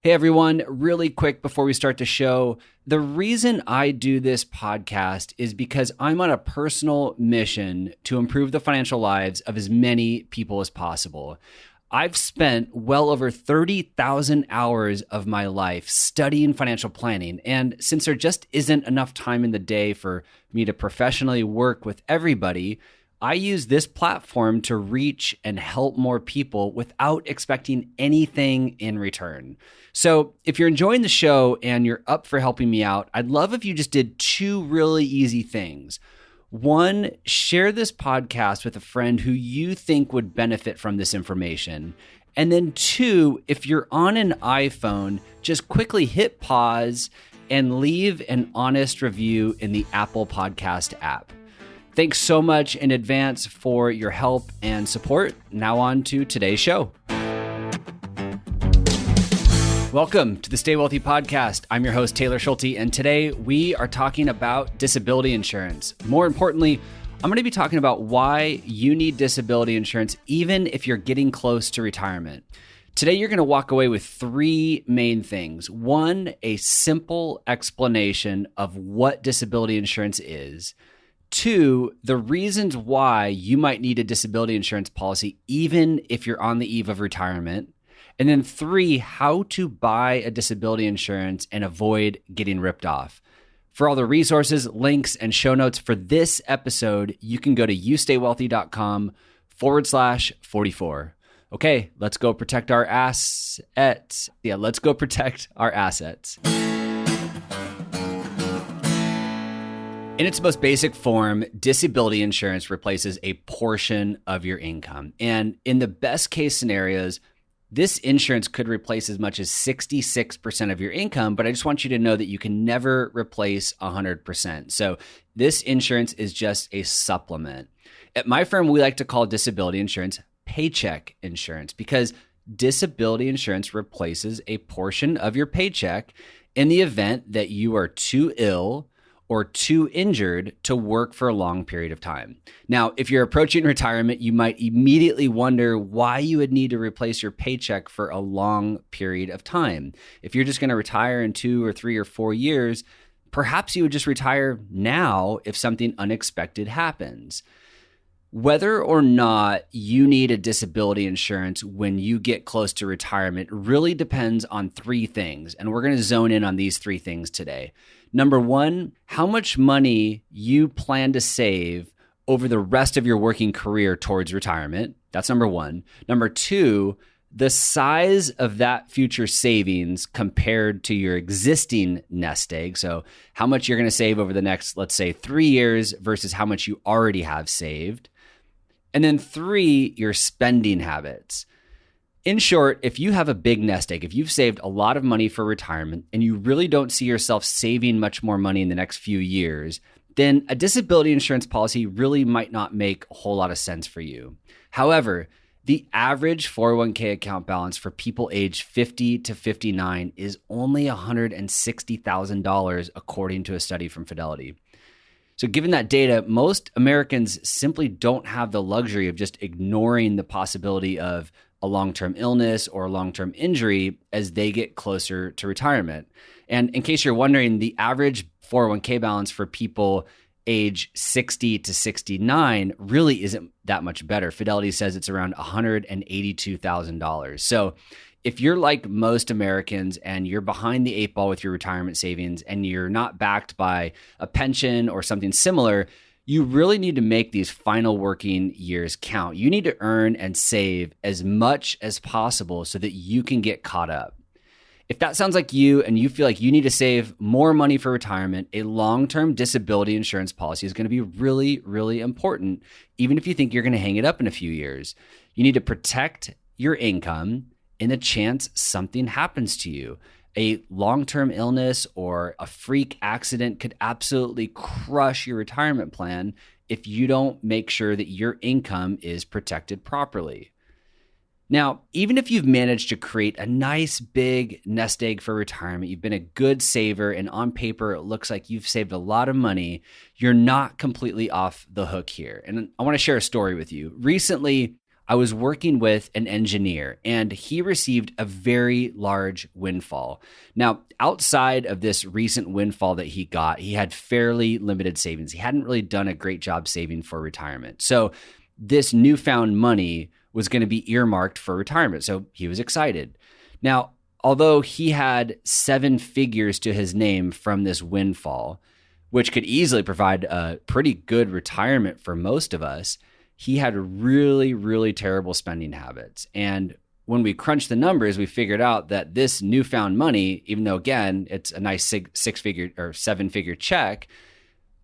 Hey everyone, really quick before we start the show, the reason I do this podcast is because I'm on a personal mission to improve the financial lives of as many people as possible. I've spent well over 30,000 hours of my life studying financial planning, and since there just isn't enough time in the day for me to professionally work with everybody, I use this platform to reach and help more people without expecting anything in return. So if you're enjoying the show and you're up for helping me out, I'd love if you just did two really easy things. One, share this podcast with a friend who you think would benefit from this information. And then two, if you're on an iPhone, just quickly hit pause and leave an honest review in the Apple Podcast app. Thanks so much in advance for your help and support. Now on to today's show. Welcome to the Stay Wealthy Podcast. I'm your host, Taylor Schulte, and today we are talking about disability insurance. More importantly, I'm going to be talking about why you need disability insurance even if you're getting close to retirement. Today, you're going to walk away with three main things. One, a simple explanation of what disability insurance is. Two, the reasons why you might need a disability insurance policy even if you're on the eve of retirement. And then three, how to buy a disability insurance and avoid getting ripped off. For all the resources, links, and show notes for this episode, you can go to youstaywealthy.com/44. Okay, let's go protect our assets. Let's go protect our assets. In its most basic form, disability insurance replaces a portion of your income. And in the best case scenarios, this insurance could replace as much as 66% of your income, but I just want you to know that you can never replace 100%. So this insurance is just a supplement. At my firm, we like to call disability insurance paycheck insurance because disability insurance replaces a portion of your paycheck in the event that you are too ill or too injured to work for a long period of time. Now, if you're approaching retirement, you might immediately wonder why you would need to replace your paycheck for a long period of time. If you're just going to retire in 2 or 3 or 4 years, perhaps you would just retire now if something unexpected happens. Whether or not you need a disability insurance when you get close to retirement really depends on three things, and we're going to zone in on these three things today. Number one, how much money you plan to save over the rest of your working career towards retirement. That's number one. Number two, the size of that future savings compared to your existing nest egg. So how much you're going to save over the next, let's say, 3 years versus how much you already have saved. And then three, your spending habits. In short, if you have a big nest egg, if you've saved a lot of money for retirement and you really don't see yourself saving much more money in the next few years, then a disability insurance policy really might not make a whole lot of sense for you. However, the average 401k account balance for people aged 50 to 59 is only $160,000 according to a study from Fidelity. So given that data, most Americans simply don't have the luxury of just ignoring the possibility of a long-term illness or a long-term injury as they get closer to retirement. And in case you're wondering, the average 401k balance for people age 60 to 69 really isn't that much better. Fidelity says it's around $182,000. So if you're like most Americans and you're behind the eight ball with your retirement savings and you're not backed by a pension or something similar, you really need to make these final working years count. You need to earn and save as much as possible so that you can get caught up. If that sounds like you and you feel like you need to save more money for retirement, a long-term disability insurance policy is going to be really, really important, even if you think you're going to hang it up in a few years. You need to protect your income in the chance something happens to you. A long-term illness or a freak accident could absolutely crush your retirement plan if you don't make sure that your income is protected properly. Now, even if you've managed to create a nice big nest egg for retirement, you've been a good saver, and on paper it looks like you've saved a lot of money, you're not completely off the hook here. And I want to share a story with you. Recently, I was working with an engineer and he received a very large windfall. Now, outside of this recent windfall that he got, he had fairly limited savings. He hadn't really done a great job saving for retirement. So this newfound money was going to be earmarked for retirement. So he was excited. Now, although he had 7 figures to his name from this windfall, which could easily provide a pretty good retirement for most of us, he had really, really terrible spending habits. And when we crunched the numbers, we figured out that this newfound money, even though, again, it's a nice 6-figure or 7-figure check,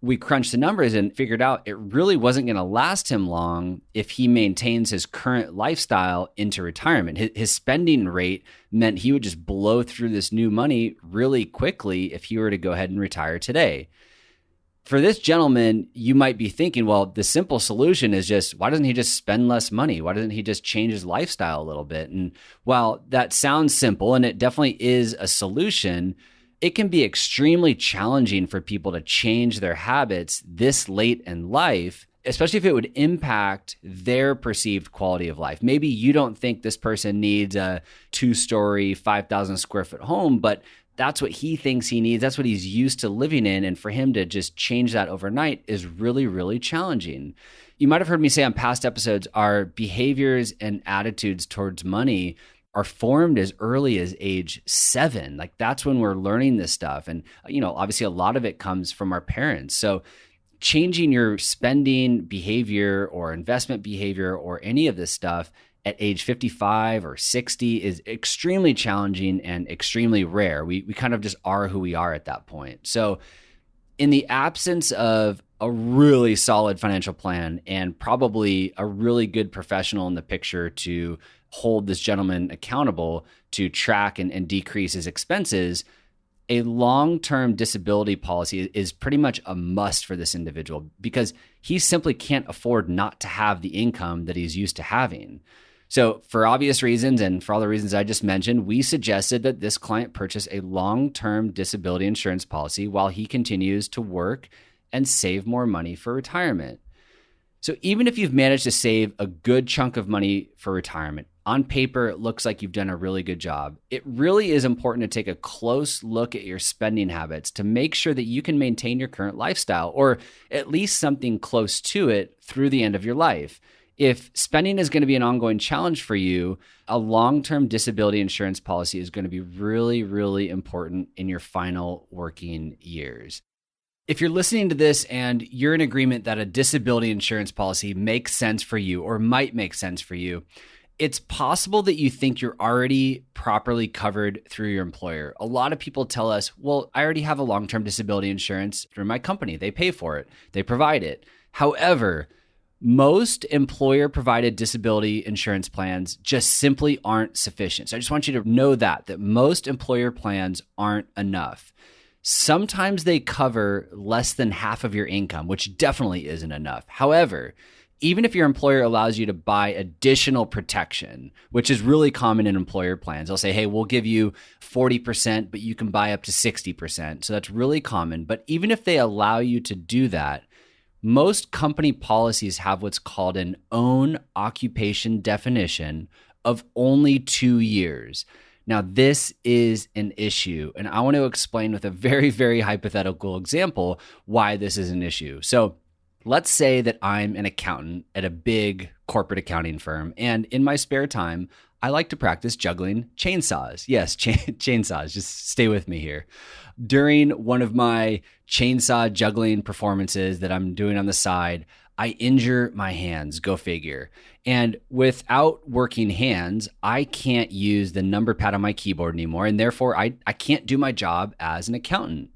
we crunched the numbers and figured out it really wasn't going to last him long if he maintains his current lifestyle into retirement. His spending rate meant he would just blow through this new money really quickly if he were to go ahead and retire today. For this gentleman, you might be thinking, well, the simple solution is just, why doesn't he just spend less money? Why doesn't he just change his lifestyle a little bit? And while that sounds simple, and it definitely is a solution, it can be extremely challenging for people to change their habits this late in life, especially if it would impact their perceived quality of life. Maybe you don't think this person needs a 2-story, 5,000 square foot home, but that's what he thinks he needs. That's what he's used to living in. And for him to just change that overnight is really, really challenging. You might have heard me say on past episodes, our behaviors and attitudes towards money are formed as early as age 7. Like that's when we're learning this stuff. And, obviously a lot of it comes from our parents. So changing your spending behavior or investment behavior or any of this stuff at age 55 or 60 is extremely challenging and extremely rare. We kind of just are who we are at that point. So in the absence of a really solid financial plan and probably a really good professional in the picture to hold this gentleman accountable to track and decrease his expenses, a long-term disability policy is pretty much a must for this individual because he simply can't afford not to have the income that he's used to having. So for obvious reasons and for all the reasons I just mentioned, we suggested that this client purchase a long-term disability insurance policy while he continues to work and save more money for retirement. So even if you've managed to save a good chunk of money for retirement, on paper, it looks like you've done a really good job. It really is important to take a close look at your spending habits to make sure that you can maintain your current lifestyle or at least something close to it through the end of your life. If spending is going to be an ongoing challenge for you, a long-term disability insurance policy is going to be really, really important in your final working years. If you're listening to this and you're in agreement that a disability insurance policy makes sense for you or might make sense for you, it's possible that you think you're already properly covered through your employer. A lot of people tell us, well, I already have a long-term disability insurance through my company. They pay for it. They provide it. However, most employer-provided disability insurance plans just simply aren't sufficient. So I just want you to know that most employer plans aren't enough. Sometimes they cover less than half of your income, which definitely isn't enough. However, even if your employer allows you to buy additional protection, which is really common in employer plans, they'll say, hey, we'll give you 40%, but you can buy up to 60%. So that's really common. But even if they allow you to do that, most company policies have what's called an own occupation definition of only 2 years. Now, this is an issue, and I want to explain with a very, very hypothetical example why this is an issue. So let's say that I'm an accountant at a big corporate accounting firm, and in my spare time, I like to practice juggling chainsaws. Yes, chainsaws. Just stay with me here. During one of my chainsaw juggling performances that I'm doing on the side, I injure my hands, go figure. And without working hands, I can't use the number pad on my keyboard anymore, and therefore I can't do my job as an accountant.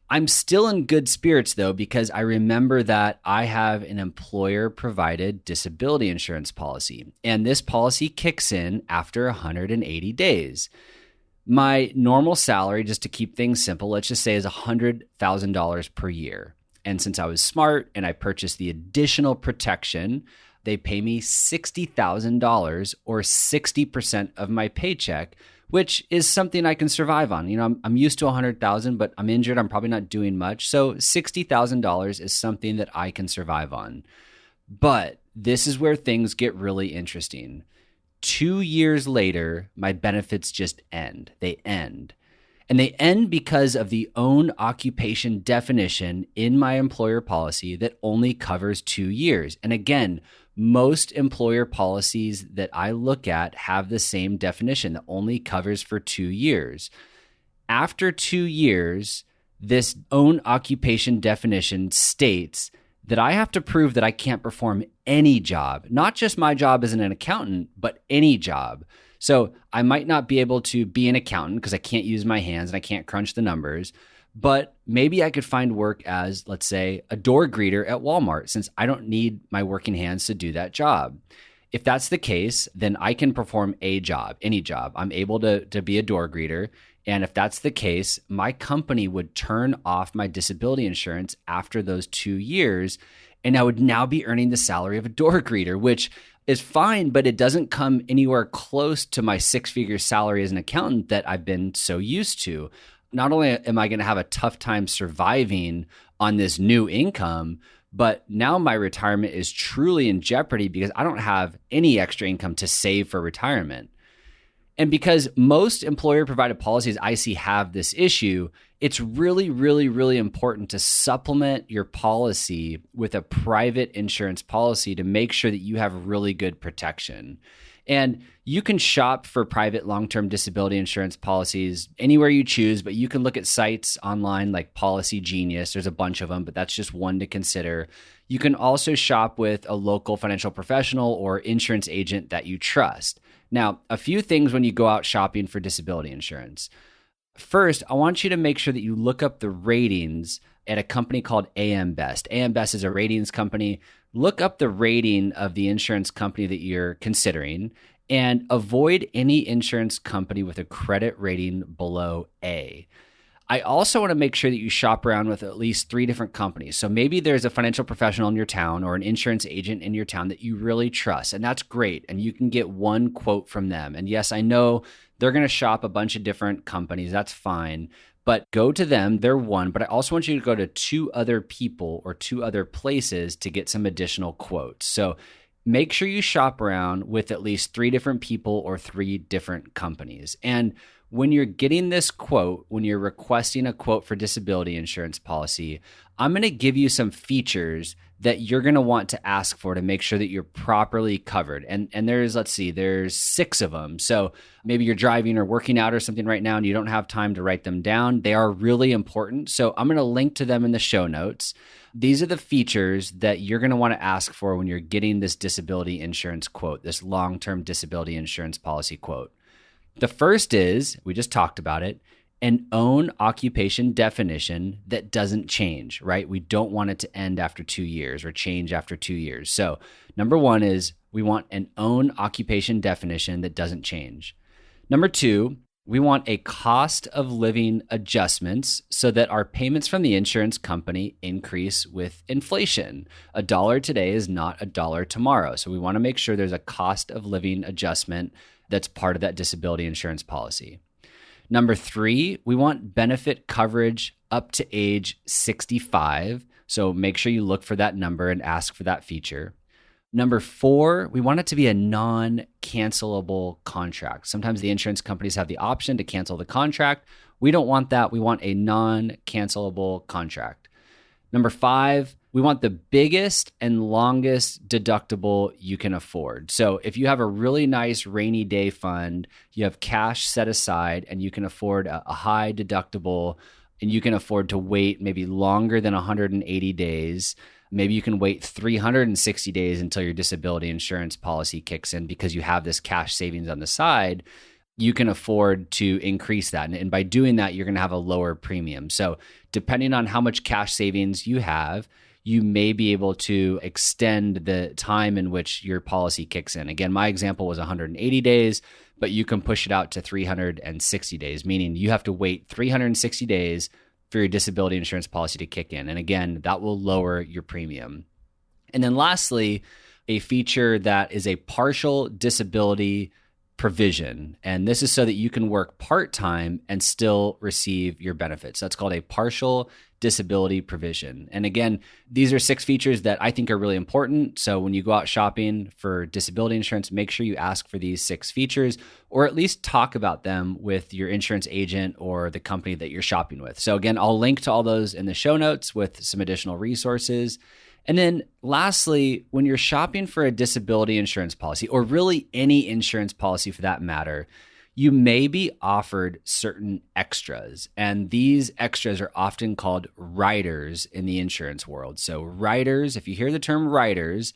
I'm still in good spirits though, because I remember that I have an employer-provided disability insurance policy, and this policy kicks in after 180 days. My normal salary, just to keep things simple, let's just say is $100,000 per year. And since I was smart and I purchased the additional protection, they pay me $60,000 or 60% of my paycheck, which is something I can survive on. You know, I'm used to $100,000, but I'm injured. I'm probably not doing much. So $60,000 is something that I can survive on. But this is where things get really interesting. 2 years later, my benefits just end. They end. And they end because of the own occupation definition in my employer policy that only covers 2 years. And again, most employer policies that I look at have the same definition that only covers for 2 years. After 2 years, this own occupation definition states that I have to prove that I can't perform any job, not just my job as an accountant, but any job. So I might not be able to be an accountant because I can't use my hands and I can't crunch the numbers, but maybe I could find work as, let's say, a door greeter at Walmart, since I don't need my working hands to do that job. If that's the case, then I can perform a job, any job. I'm able to be a door greeter. And if that's the case, my company would turn off my disability insurance after those 2 years, and I would now be earning the salary of a door greeter, which is fine, but it doesn't come anywhere close to my 6-figure salary as an accountant that I've been so used to. Not only am I going to have a tough time surviving on this new income, but now my retirement is truly in jeopardy because I don't have any extra income to save for retirement. And because most employer-provided policies I see have this issue, it's really, really, really important to supplement your policy with a private insurance policy to make sure that you have really good protection. And you can shop for private long-term disability insurance policies anywhere you choose, but you can look at sites online like Policy Genius. There's a bunch of them, but that's just one to consider. You can also shop with a local financial professional or insurance agent that you trust. Now, a few things when you go out shopping for disability insurance. First, I want you to make sure that you look up the ratings at a company called AM Best. AM Best is a ratings company. Look up the rating of the insurance company that you're considering and avoid any insurance company with a credit rating below A. I also want to make sure that you shop around with at least 3 different companies. So maybe there's a financial professional in your town or an insurance agent in your town that you really trust, and that's great. And you can get one quote from them. And yes, I know they're going to shop a bunch of different companies. That's fine. But go to them. They're one. But I also want you to go to 2 other people or 2 other places to get some additional quotes. So make sure you shop around with at least 3 different people or 3 different companies. And when you're getting this quote, when you're requesting a quote for disability insurance policy, I'm going to give you some features that you're going to want to ask for to make sure that you're properly covered. And there's 6 of them. So maybe you're driving or working out or something right now and you don't have time to write them down. They are really important. So I'm going to link to them in the show notes. These are the features that you're going to want to ask for when you're getting this disability insurance quote, this long-term disability insurance policy quote. The first is, we just talked about it, an own occupation definition that doesn't change, right? We don't want it to end after 2 years or change after 2 years. So number 1 is we want an own occupation definition that doesn't change. Number 2, we want a cost of living adjustments so that our payments from the insurance company increase with inflation. $1 today is not $1 tomorrow. So we want to make sure there's a cost of living adjustment that's part of that disability insurance policy. Number 3, we want benefit coverage up to age 65. So make sure you look for that number and ask for that feature. Number 4, we want it to be a non-cancelable contract. Sometimes the insurance companies have the option to cancel the contract. We don't want that. We want a non-cancelable contract. Number 5, we want the biggest and longest deductible you can afford. So if you have a really nice rainy day fund, you have cash set aside and you can afford a high deductible and you can afford to wait maybe longer than 180 days. Maybe you can wait 360 days until your disability insurance policy kicks in because you have this cash savings on the side. You can afford to increase that. And by doing that, you're going to have a lower premium. So depending on how much cash savings you have, you may be able to extend the time in which your policy kicks in. Again, my example was 180 days, but you can push it out to 360 days, meaning you have to wait 360 days for your disability insurance policy to kick in. And again, that will lower your premium. And then lastly, a feature that is a partial disability provision. And this is so that you can work part-time and still receive your benefits. That's called a partial disability provision. And again, these are 6 features that I think are really important. So when you go out shopping for disability insurance, make sure you ask for these 6 features, or at least talk about them with your insurance agent or the company that you're shopping with. So again, I'll link to all those in the show notes with some additional resources. And then lastly, when you're shopping for a disability insurance policy, or really any insurance policy for that matter, you may be offered certain extras. And these extras are often called riders in the insurance world. So riders, if you hear the term riders,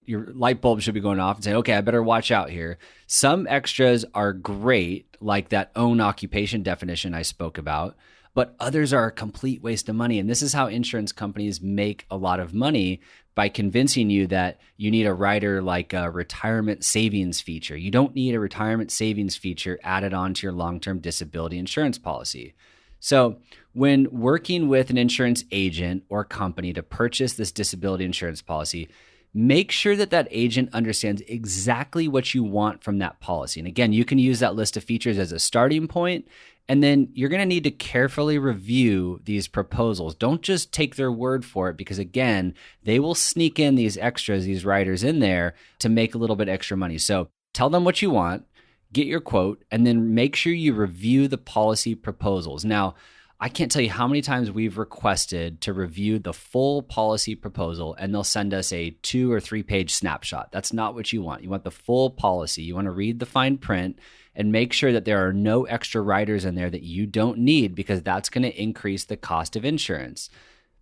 your light bulb should be going off and say, okay, I better watch out here. Some extras are great, like that own occupation definition I spoke about, but others are a complete waste of money. And this is how insurance companies make a lot of money, by convincing you that you need a rider like a retirement savings feature. You don't need a retirement savings feature added on to your long-term disability insurance policy. So when working with an insurance agent or company to purchase this disability insurance policy, make sure that that agent understands exactly what you want from that policy. And again, you can use that list of features as a starting point, and then you're going to need to carefully review these proposals. Don't just take their word for it, because again, they will sneak in these extras, these riders in there to make a little bit extra money. So tell them what you want, get your quote, and then make sure you review the policy proposals. Now, I can't tell you how many times we've requested to review the full policy proposal, and they'll send us a 2 or 3 page snapshot. That's not what you want. You want the full policy. You want to read the fine print and make sure that there are no extra riders in there that you don't need, because that's going to increase the cost of insurance.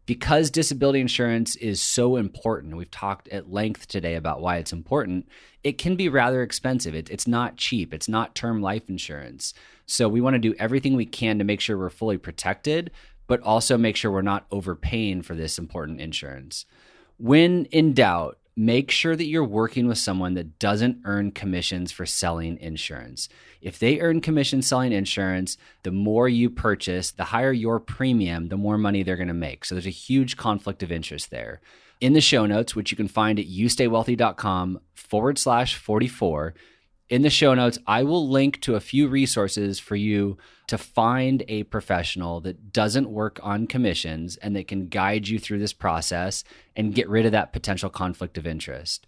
Because disability insurance is so important, we've talked at length today about why it's important, it can be rather expensive. It's not cheap. It's not term life insurance. So we want to do everything we can to make sure we're fully protected, but also make sure we're not overpaying for this important insurance. When in doubt, make sure that you're working with someone that doesn't earn commissions for selling insurance. If they earn commissions selling insurance, the more you purchase, the higher your premium, the more money they're going to make. So there's a huge conflict of interest there. In the show notes, which you can find at youstaywealthy.com/44, in the show notes, I will link to a few resources for you to find a professional that doesn't work on commissions and that can guide you through this process and get rid of that potential conflict of interest.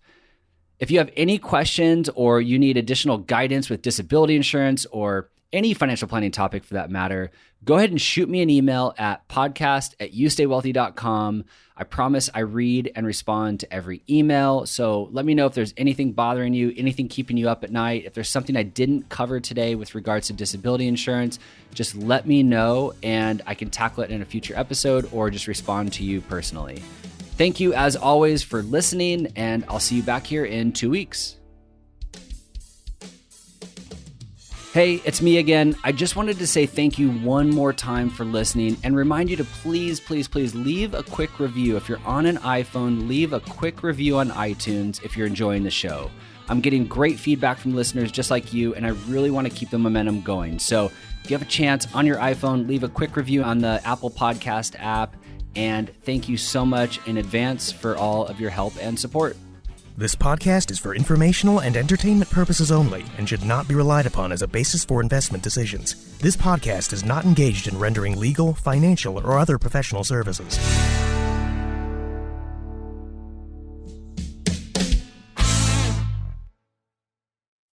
If you have any questions, or you need additional guidance with disability insurance or any financial planning topic for that matter, go ahead and shoot me an email at podcast@youstaywealthy.com. I promise I read and respond to every email. So let me know if there's anything bothering you, anything keeping you up at night. If there's something I didn't cover today with regards to disability insurance, just let me know and I can tackle it in a future episode or just respond to you personally. Thank you as always for listening, and I'll see you back here in 2 weeks. Hey, it's me again. I just wanted to say thank you one more time for listening and remind you to please, please, please leave a quick review. If you're on an iPhone, leave a quick review on iTunes if you're enjoying the show. I'm getting great feedback from listeners just like you, and I really want to keep the momentum going. So if you have a chance on your iPhone, leave a quick review on the Apple Podcast app. And thank you so much in advance for all of your help and support. This podcast is for informational and entertainment purposes only and should not be relied upon as a basis for investment decisions. This podcast is not engaged in rendering legal, financial, or other professional services.